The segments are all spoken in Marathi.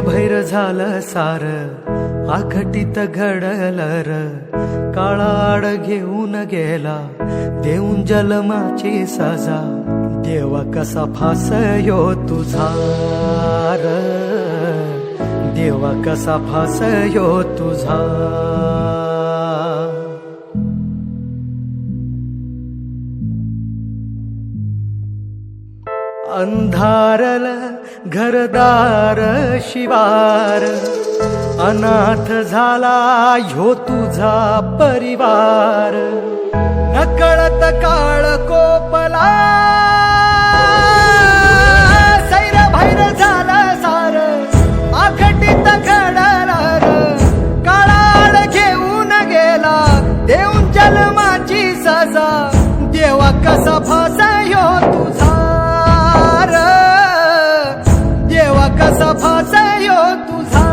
भैर झालं सार आखटीत घडलं र काळाड घेऊन गेला देऊन जन्माची सजा देवा कसा फासयो तुझा र देवा कसा फासयो तुझा अंधारल घरदार शिवार अनाथ झाला ह्यो तुझा परिवार नकळत काळ कोपला सैर भैर झाला सार आखटीत घडणार काळाड घेऊन गेला देऊन जन्माची सजा देवा कसा फासयो तुझा देवा कसा फासयो तुझा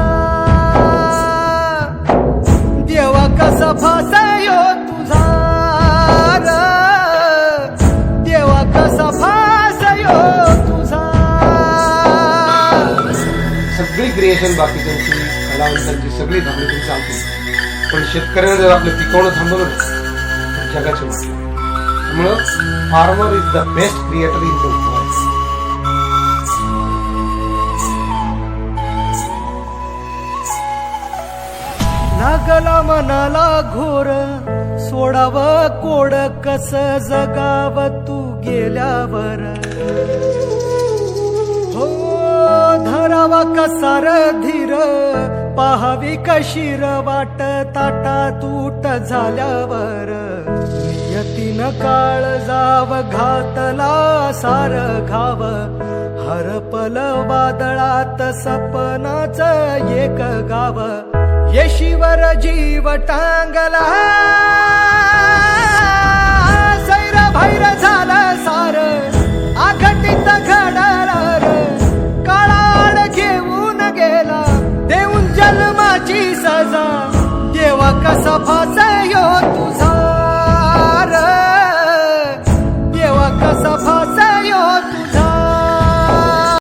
देवा कसा फासयो तुझा देवा कसा फासयो तुझा. सगळी क्रिएशन बाकीच्यांची कलावंतांची सगळी धावणी चालते पण शेतकऱ्याने जर आपलं पिकवणं थांबवलं तर जगाची वाट त्यामुळं farmer is the best creator in the world. लागला मनाला घोर सोडाव कोड कस जगाव तू गेल्यावर हो धरावा कसार धीर पाहावी कशीर वाट ताटा तूट झाल्यावर नियतीन काळ जाव घातला सार घाव हरपल वादळात सपनाच एक गाव येशीवर जीव टांगला